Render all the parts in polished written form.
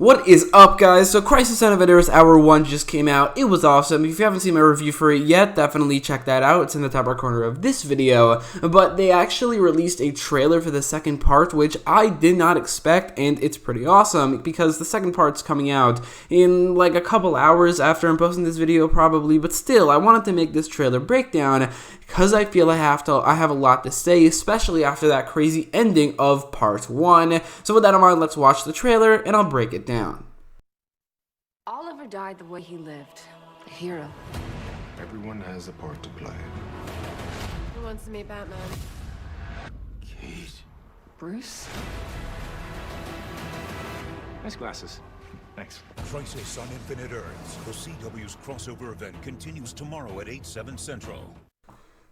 What is up, guys? So Crisis on Infinite Earths Hour 1 just came out. It was awesome. If you haven't seen my review for it yet, definitely check that out. It's in the top right corner of this video. But they actually released a trailer for the second part, which I did not expect, and it's pretty awesome because the second part's coming out in like a couple hours after I'm posting this video probably, but still, I wanted to make this trailer breakdown because I feel I have a lot to say, especially after that crazy ending of part 1. So with that in mind, let's watch the trailer and I'll break it down. Oliver died the way he lived, a hero. Everyone has a part to play. Who wants to meet Batman? Kate. Bruce? Nice glasses. Thanks. Crisis on Infinite Earths, the CW's crossover event, continues tomorrow at 8/7 Central.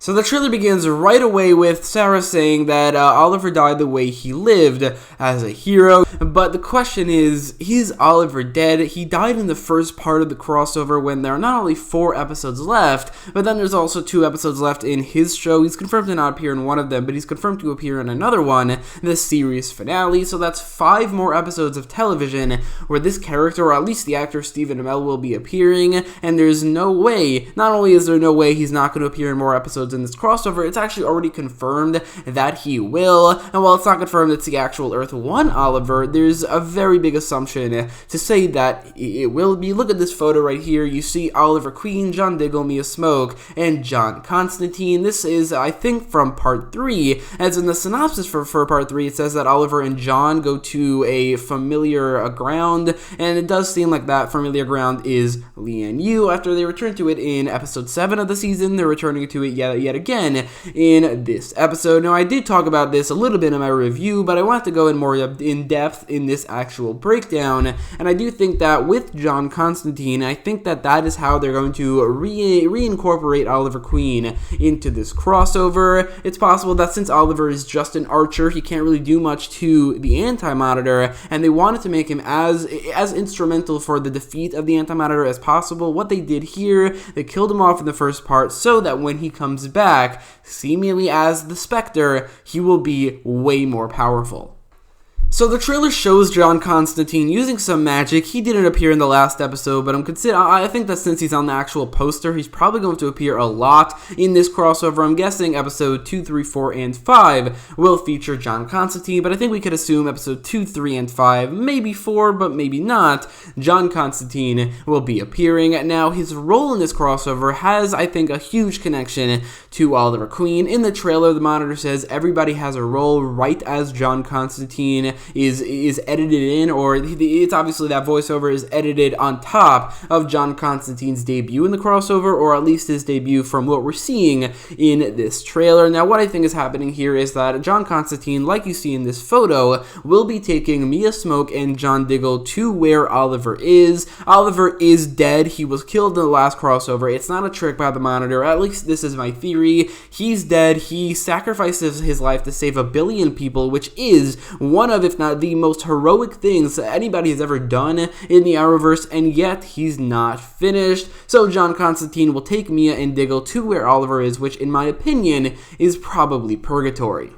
So the trailer begins right away with Sarah saying that Oliver died the way he lived, as a hero. But the question is Oliver dead? He died in the first part of the crossover when there are not only 4 episodes left, but then there's also 2 episodes left in his show. He's confirmed to not appear in one of them, but he's confirmed to appear in another one, the series finale. So that's 5 more episodes of television where this character, or at least the actor Stephen Amell, will be appearing. And there's no way, not only is there no way he's not going to appear in more episodes in this crossover, it's actually already confirmed that he will. And while it's not confirmed it's the actual Earth 1 Oliver, there's a very big assumption to say that it will be. Look at this photo right here. You see Oliver Queen, John Diggle, Mia Smoke, and John Constantine. This is, I think, from part 3. As in the synopsis for part 3, it says that Oliver and John go to a familiar ground, and it does seem like that familiar ground is Lian Yu. After they return to it in episode 7 of the season, they're returning to it yet again in this episode. Now, I did talk about this a little bit in my review, but I want to go in more in depth in this actual breakdown, and I do think that with John Constantine, I think that is how they're going to reincorporate Oliver Queen into this crossover. It's possible that since Oliver is just an archer, he can't really do much to the Anti-Monitor, and they wanted to make him as instrumental for the defeat of the Anti-Monitor as possible. What they did here, they killed him off in the first part so that when he comes back, seemingly as the Spectre, he will be way more powerful. So the trailer shows John Constantine using some magic. He didn't appear in the last episode, but I think that since he's on the actual poster, he's probably going to appear a lot in this crossover. I'm guessing episode 2, 3, 4, and 5 will feature John Constantine, but I think we could assume episode 2, 3, and 5, maybe 4, but maybe not, John Constantine will be appearing. Now, his role in this crossover has, I think, a huge connection to Oliver Queen. In the trailer, the Monitor says everybody has a role right as John Constantine is edited in, or it's obviously that voiceover is edited on top of John Constantine's debut in the crossover, or at least his debut from what we're seeing in this trailer. Now, what I think is happening here is that John Constantine, like you see in this photo, will be taking Mia Smoke and John Diggle to where Oliver is. Oliver is dead. He was killed in the last crossover. It's not a trick by the Monitor. At least this is my theory. He's dead. He sacrifices his life to save 1 billion people, which is one of, if not the most heroic things that anybody has ever done in the Arrowverse, and yet he's not finished. So John Constantine will take Mia and Diggle to where Oliver is, which in my opinion is probably purgatory.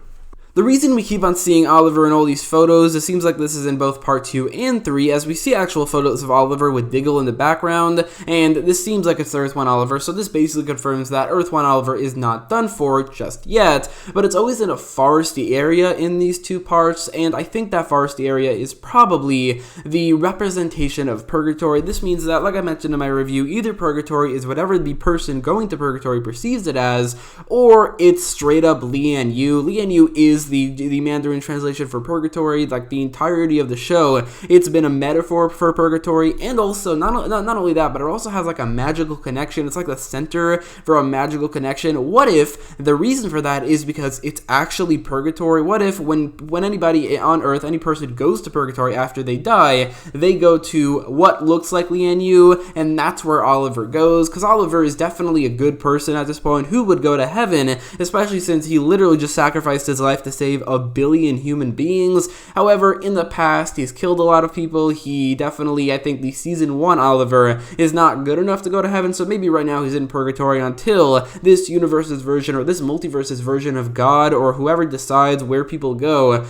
The reason we keep on seeing Oliver in all these photos, it seems like this is in both part 2 and 3, as we see actual photos of Oliver with Diggle in the background, and this seems like it's Earth 1 Oliver, so this basically confirms that Earth 1 Oliver is not done for just yet, but it's always in a foresty area in these 2 parts, and I think that foresty area is probably the representation of purgatory. This means that, like I mentioned in my review, either purgatory is whatever the person going to purgatory perceives it as, or it's straight up Lian Yu. Lian Yu is the Mandarin translation for purgatory. Like the entirety of the show, it's been a metaphor for purgatory, and also not only that, but it also has like a magical connection. It's like the center for a magical connection. What if the reason for that is because it's actually purgatory? What if when anybody on Earth, any person goes to purgatory after they die, they go to what looks like Lian Yu, and that's where Oliver goes, because Oliver is definitely a good person at this point who would go to heaven, especially since he literally just sacrificed his life to to save 1 billion human beings. However, in the past, he's killed a lot of people. He definitely, I think the season 1 Oliver is not good enough to go to heaven, so maybe right now he's in purgatory until this universe's version or this multiverse's version of God or whoever decides where people go,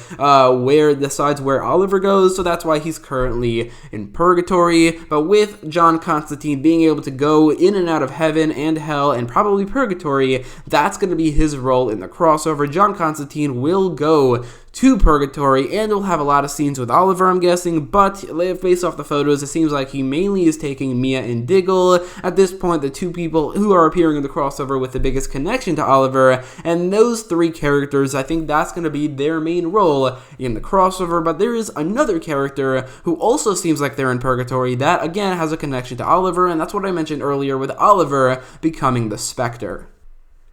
decides where Oliver goes, so that's why he's currently in purgatory. But with John Constantine being able to go in and out of heaven and hell and probably purgatory, that's going to be his role in the crossover. John Constantine will go to purgatory, and we'll have a lot of scenes with Oliver, I'm guessing, but based off the photos, it seems like he mainly is taking Mia and Diggle. At this point, the two people who are appearing in the crossover with the biggest connection to Oliver, and those 3 characters, I think that's going to be their main role in the crossover. But there is another character who also seems like they're in purgatory that, again, has a connection to Oliver, and that's what I mentioned earlier with Oliver becoming the Spectre.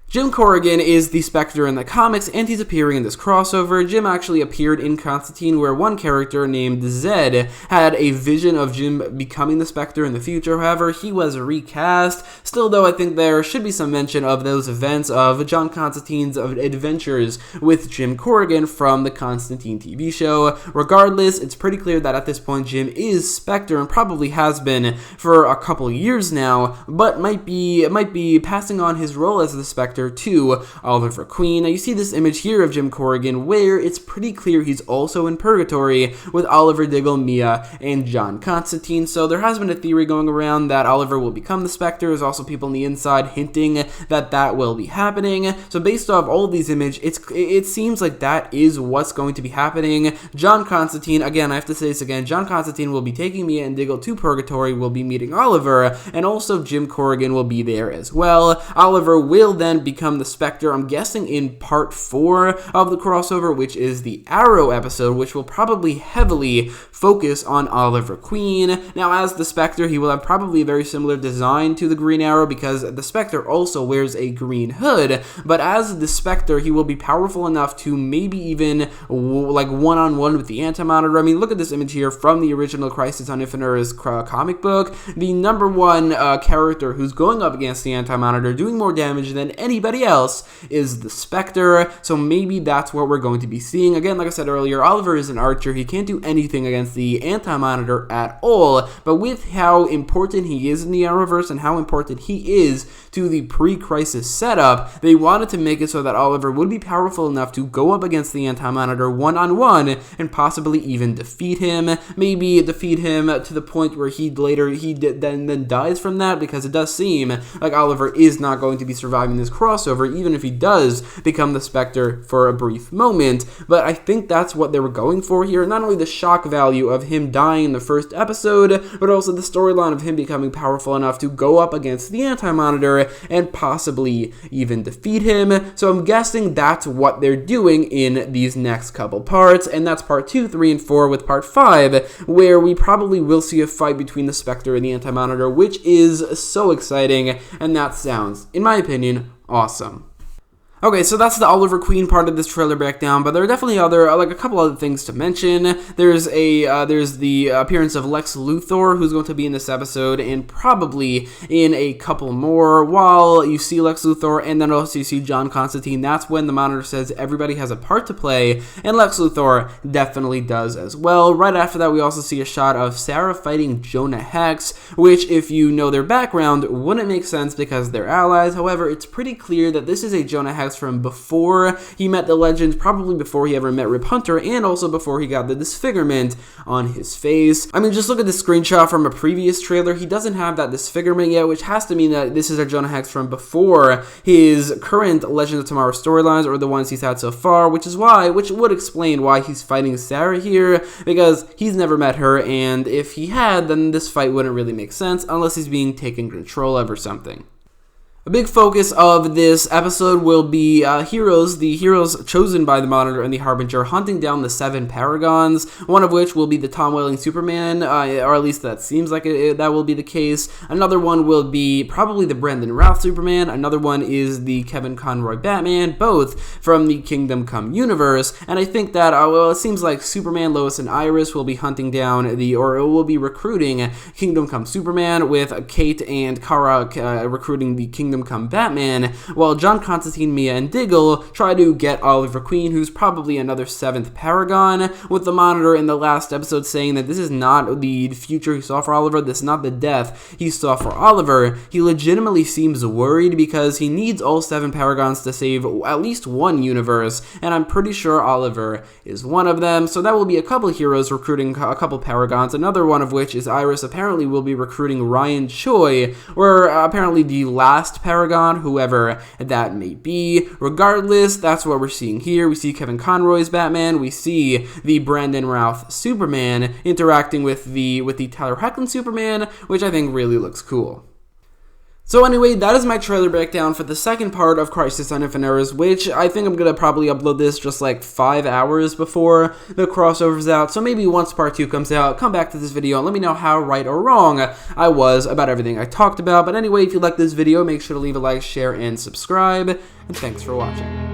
Jim Corrigan is the Spectre in the comics, and he's appearing in this crossover. Jim actually appeared in Constantine, where one character named Zed had a vision of Jim becoming the Spectre in the future. However, he was recast. Still, though, I think there should be some mention of those events of John Constantine's adventures with Jim Corrigan from the Constantine TV show. Regardless, it's pretty clear that at this point, Jim is Spectre and probably has been for a couple years now, but might be passing on his role as the Spectre to Oliver Queen. Now you see this image here of Jim Corrigan where it's pretty clear he's also in purgatory with Oliver, Diggle, Mia, and John Constantine. So there has been a theory going around that Oliver will become the Spectre. There's also people on the inside hinting that that will be happening. So based off all of these images, it seems like that is what's going to be happening. John Constantine, again, I have to say this again, John Constantine will be taking Mia and Diggle to purgatory, will be meeting Oliver, and also Jim Corrigan will be there as well. Oliver will then become the Spectre, I'm guessing in part 4 of the crossover, which is the Arrow episode, which will probably heavily focus on Oliver Queen. Now, as the Spectre, he will have probably a very similar design to the Green Arrow because the Spectre also wears a green hood, but as the Spectre, he will be powerful enough to maybe even like one-on-one with the Anti-Monitor. I mean, look at this image here from the original Crisis on Infinite Earths comic book. The number 1 character who's going up against the Anti-Monitor, doing more damage than anybody else, is the Spectre, so maybe that's what we're going to be seeing. Again, like I said earlier, Oliver is an archer. He can't do anything against the Anti-Monitor at all, but with how important he is in the Arrowverse and how important he is to the pre-Crisis setup, they wanted to make it so that Oliver would be powerful enough to go up against the Anti-Monitor one-on-one and possibly even defeat him. Maybe defeat him to the point where he then dies from that, because it does seem like Oliver is not going to be surviving this crossover, even if he does become the Spectre for a brief moment. But I think that's what they were going for here. Not only the shock value of him dying in the first episode, but also the storyline of him becoming powerful enough to go up against the Anti-Monitor and possibly even defeat him. So I'm guessing that's what they're doing in these next couple parts, and that's part 2, 3, and 4, with part 5, where we probably will see a fight between the Spectre and the Anti-Monitor, which is so exciting, and that sounds, in my opinion, awesome. Okay, so that's the Oliver Queen part of this trailer breakdown, but there are definitely a couple other things to mention. There's the appearance of Lex Luthor, who's going to be in this episode, and probably in a couple more. While you see Lex Luthor, and then also you see John Constantine, that's when the Monitor says everybody has a part to play, and Lex Luthor definitely does as well. Right after that, we also see a shot of Sarah fighting Jonah Hex, which, if you know their background, wouldn't make sense because they're allies. However, it's pretty clear that this is a Jonah Hex from before he met the Legends, probably before he ever met Rip Hunter, and also before he got the disfigurement on his face. I mean, just look at this screenshot from a previous trailer. He doesn't have that disfigurement yet, which has to mean that this is a Jonah Hex from before his current Legends of Tomorrow storylines, or the ones he's had so far, which would explain why he's fighting Sarah here, because he's never met her, and if he had, then this fight wouldn't really make sense unless he's being taken control of or something. A big focus of this episode will be the heroes chosen by the Monitor and the Harbinger hunting down the 7 Paragons, one of which will be the Tom Welling Superman, or at least that seems like that will be the case. Another one will be probably the Brendan Routh Superman. Another one is the Kevin Conroy Batman, both from the Kingdom Come universe. And I think that, it seems like Superman, Lois, and Iris will be hunting down will be recruiting Kingdom Come Superman, with Kate and Kara recruiting the Kingdom Kingdom Come Batman, while John Constantine, Mia, and Diggle try to get Oliver Queen, who's probably another 7th Paragon, with the Monitor in the last episode saying that this is not the future he saw for Oliver, this is not the death he saw for Oliver. He legitimately seems worried because he needs all 7 Paragons to save at least one universe, and I'm pretty sure Oliver is one of them, so that will be a couple heroes recruiting a couple Paragons, another one of which is Iris apparently will be recruiting Ryan Choi, or apparently the last Paragon, whoever that may be. Regardless, that's what we're seeing here. We see Kevin Conroy's Batman, we see the Brandon Routh Superman interacting with the Tyler Hoechlin Superman, which I think really looks cool. So anyway, that is my trailer breakdown for the second part of Crisis on Infinite Earths, which I think I'm going to probably upload this just like 5 hours before the crossover's out. So maybe once part 2 comes out, come back to this video and let me know how right or wrong I was about everything I talked about. But anyway, if you like this video, make sure to leave a like, share, and subscribe. And thanks for watching.